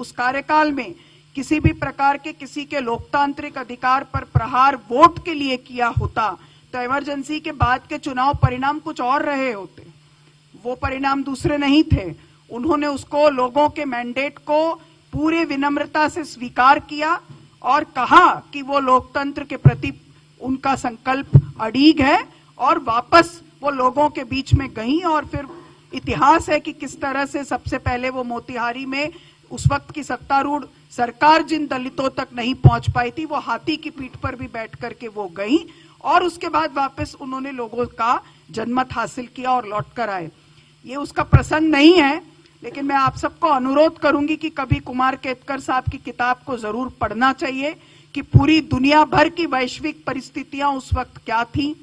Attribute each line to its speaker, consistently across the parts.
Speaker 1: उस कार्यकाल में किसी भी प्रकार के किसी के लोकतांत्रिक अधिकार पर प्रहार वोट के लिए किया होता तो इमरजेंसी के बाद के चुनाव परिणाम कुछ और रहे होते। वो परिणाम दूसरे नहीं थे। उन्होंने उसको, लोगों के मैंडेट को पूरे विनम्रता से स्वीकार किया और कहा कि वो लोकतंत्र के प्रति उनका संकल्प अड़िग है और वापस वो लोगों के बीच में गई। और फिर इतिहास है कि किस तरह से सबसे पहले वो मोतिहारी में उस वक्त की सत्तारूढ़ सरकार जिन दलितों तक नहीं पहुंच पाई थी, वो हाथी की पीठ पर भी बैठ करके वो गई और उसके बाद वापस उन्होंने लोगों का जनमत हासिल किया और लौट कर आए। ये उसका प्रसंग नहीं है, लेकिन मैं आप सबको अनुरोध करूंगी कि कभी कुमार केतकर साहब की किताब को जरूर पढ़ना चाहिए कि पूरी दुनिया भर की वैश्विक परिस्थितियां उस वक्त क्या थी,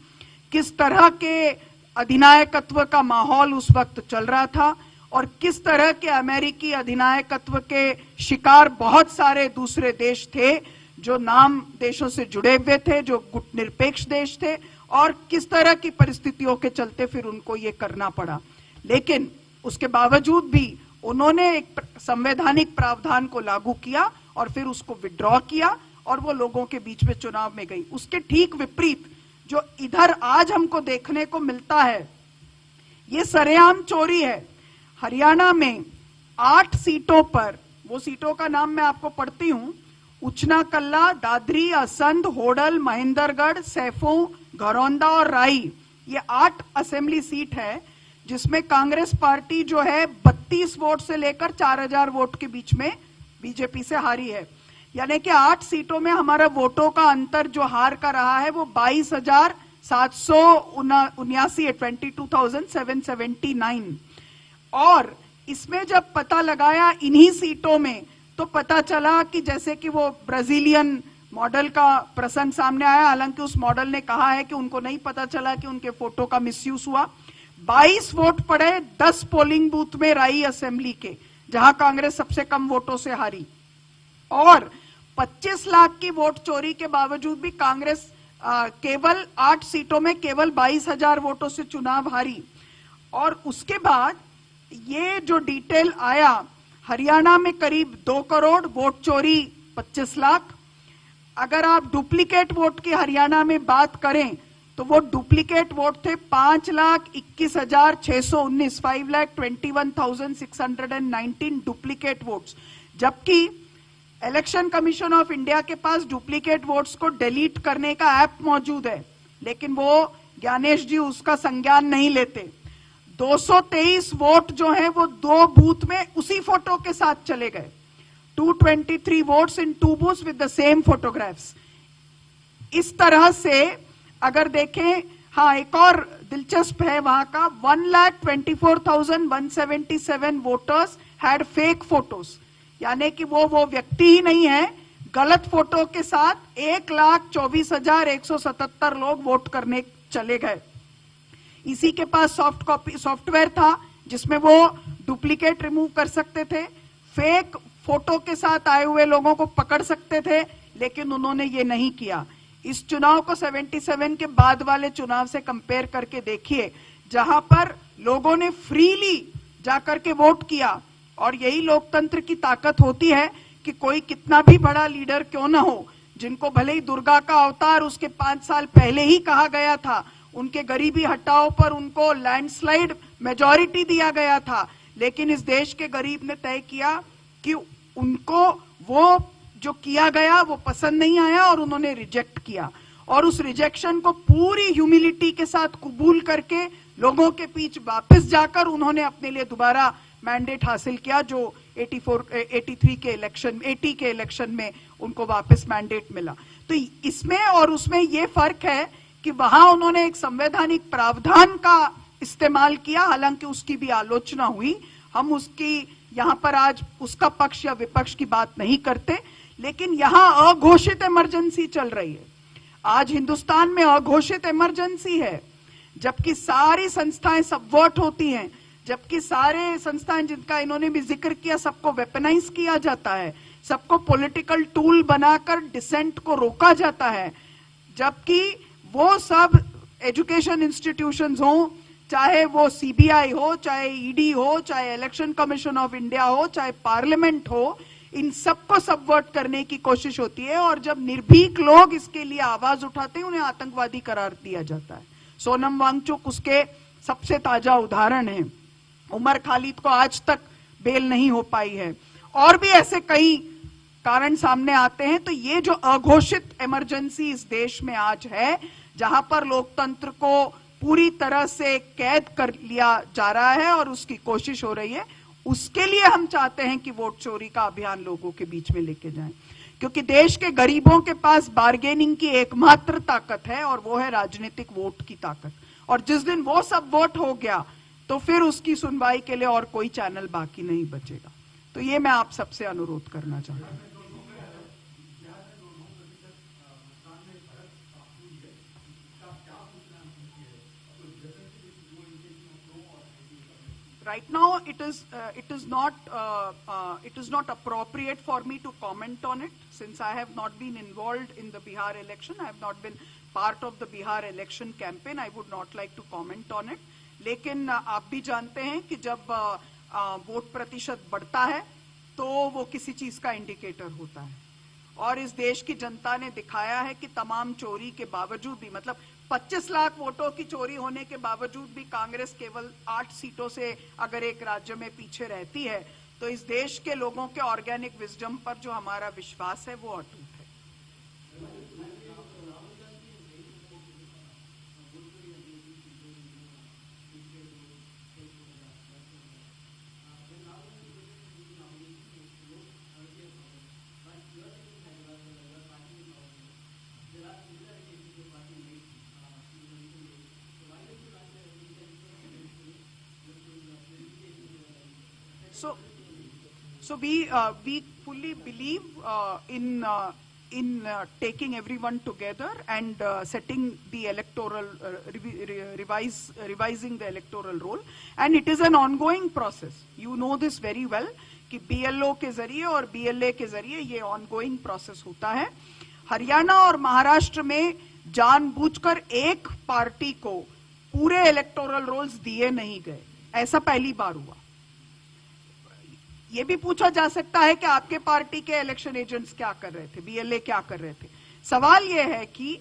Speaker 1: किस तरह के अधिनायकत्व का माहौल उस वक्त चल रहा था और किस तरह के अमेरिकी अधिनायकत्व के शिकार बहुत सारे दूसरे देश थे जो नाम देशों से जुड़े हुए थे, जो गुटनिरपेक्ष देश थे, और किस तरह की परिस्थितियों के चलते फिर उनको ये करना पड़ा। लेकिन उसके बावजूद भी उन्होंने एक संवैधानिक प्रावधान को लागू किया और फिर उसको विड्रॉ किया और वो लोगों के बीच में चुनाव में गई। उसके ठीक विपरीत जो इधर आज हमको देखने को मिलता है, ये सरेआम चोरी है। हरियाणा में 8 सीटों पर, वो सीटों का नाम मैं आपको पढ़ती हूं, उचना कल्ला, दादरी, असंध, होडल, महेंद्रगढ़, सैफू, घरौंदा और राई, ये 8 असेंबली सीट है जिसमें कांग्रेस पार्टी जो है 32 वोट से लेकर 4000 वोट के बीच में बीजेपी से हारी है। यानी कि 8 सीटों में हमारा वोटों का अंतर जो हार का रहा है वो 22,779 है, 22,779। और इसमें जब पता लगाया इन्हीं सीटों में तो पता चला कि जैसे कि वो ब्राजीलियन मॉडल का प्रसंग सामने आया, हालांकि उस मॉडल ने कहा है कि उनको नहीं पता चला कि उनके फोटो का मिसयूज हुआ। 22 वोट पड़े 10 पोलिंग बूथ में राई असेंबली के, जहां कांग्रेस सबसे कम वोटों से हारी। और 25 लाख की वोट चोरी के बावजूद भी कांग्रेस केवल 8 सीटों में केवल 22,000 वोटों से चुनाव हारी। और उसके बाद ये जो डिटेल आया, हरियाणा में करीब 2 करोड़ वोट चोरी, 25 लाख। अगर आप डुप्लीकेट वोट की हरियाणा में बात करें तो वो डुप्लीकेट वोट थे 5,21,619, 5,21,619 डुप्लीकेट वोट्स। जबकि इलेक्शन कमीशन ऑफ इंडिया के पास डुप्लीकेट वोट्स को डिलीट करने का ऐप मौजूद है, लेकिन वो ज्ञानेश जी उसका संज्ञान नहीं लेते। 223 वोट जो है वो 2 बूथ में उसी फोटो के साथ चले गए। 223 votes in 2 booths with the same photographs. इस तरह से अगर देखें, हाँ एक और दिलचस्प है वहां का, 1,24,177 वोटर्स हैड फेक फोटोज, यानी कि वो व्यक्ति ही नहीं है, गलत फोटो के साथ 1,24,177 लोग वोट करने चले गए। इसी के पास सॉफ्ट कॉपी सॉफ्टवेयर था जिसमें वो डुप्लीकेट रिमूव कर सकते थे, फेक फोटो के साथ आए हुए लोगों को पकड़ सकते थे, लेकिन उन्होंने ये नहीं किया। इस चुनाव को 77 के बाद वाले चुनाव से कंपेयर करके देखिए, जहां पर लोगों ने फ्रीली जाकर के वोट किया। और यही लोकतंत्र की ताकत होती है कि कोई कितना भी बड़ा लीडर क्यों ना हो, जिनको भले ही दुर्गा का अवतार उसके 5 साल पहले ही कहा गया था, उनके गरीबी हटाओ पर उनको लैंडस्लाइड मेजॉरिटी दिया गया था, लेकिन इस देश के गरीब ने तय किया कि उनको वो जो किया गया वो पसंद नहीं आया और उन्होंने रिजेक्ट किया। और उस रिजेक्शन को पूरी ह्यूमिलिटी के साथ कबूल करके लोगों के बीच वापस जाकर उन्होंने अपने लिए दोबारा मैंडेट हासिल किया, जो 80 के इलेक्शन में उनको वापस मैंडेट मिला। तो इसमें और उसमें ये फर्क है कि वहां उन्होंने एक संवैधानिक प्रावधान का इस्तेमाल किया, हालांकि उसकी भी आलोचना हुई। हम उसकी यहां पर आज उसका पक्ष या विपक्ष की बात नहीं करते, लेकिन यहां अघोषित इमरजेंसी चल रही है। आज हिंदुस्तान में अघोषित इमरजेंसी है, जबकि सारी संस्थाएं सबवर्ट होती हैं, जबकि सारे संस्थाएं जिनका इन्होंने भी जिक्र किया सबको वेपनाइज किया जाता है, सबको पॉलिटिकल टूल बनाकर डिसेंट को रोका जाता है, जबकि वो सब एजुकेशन इंस्टीट्यूशंस हो, चाहे वो सीबीआई हो, चाहे ईडी हो, चाहे इलेक्शन कमीशन ऑफ इंडिया हो, चाहे पार्लियामेंट हो, इन सबको सबवर्ट करने की कोशिश होती है। और जब निर्भीक लोग इसके लिए आवाज उठाते हैं, उन्हें आतंकवादी करार दिया जाता है। सोनम वांगचुक उसके सबसे ताजा उदाहरण है। उमर खालिद को आज तक बेल नहीं हो पाई है, और भी ऐसे कई कारण सामने आते हैं। तो ये जो अघोषित इमरजेंसी इस देश में आज है, जहां पर लोकतंत्र को पूरी तरह से कैद कर लिया जा रहा है और उसकी कोशिश हो रही है, उसके लिए हम चाहते हैं कि वोट चोरी का अभियान लोगों के बीच में लेके जाएं। क्योंकि देश के गरीबों के पास बार्गेनिंग की एकमात्र ताकत है, और वो है राजनीतिक वोट की ताकत। और जिस दिन वो सब वोट हो गया, तो फिर उसकी सुनवाई के लिए और कोई चैनल बाकी नहीं बचेगा। तो ये मैं आप सबसे अनुरोध करना चाहता हूं। Right now, it is not appropriate for me to comment on it, since I have not been involved in the Bihar election. I have not been part of the Bihar election campaign. I would not like to comment on it. लेकिन आप भी जानते हैं कि जब vote प्रतिशत बढ़ता है, तो वो किसी चीज का इंडिकेटर होता है। और इस देश की जनता ने दिखाया है कि तमाम चोरी के बावजूद भी, मतलब 25 लाख वोटों की चोरी होने के बावजूद भी कांग्रेस केवल 8 सीटों से अगर एक राज्य में पीछे रहती है, तो इस देश के लोगों के ऑर्गेनिक विजडम पर जो हमारा विश्वास है वो अटूट है। So we fully believe in taking everyone together and setting the electoral revising the electoral roll, and it is an ongoing process. You know this very well कि BLO के जरिए और BLA के जरिए ये ongoing process होता है। हरियाणा और महाराष्ट्र में जानबूझकर एक पार्टी को पूरे इलेक्टोरल रोल्स दिए नहीं गए, ऐसा पहली बार हुआ। ये भी पूछा जा सकता है कि आपके पार्टी के इलेक्शन एजेंट्स क्या कर रहे थे, BLA क्या कर रहे थे। सवाल यह है कि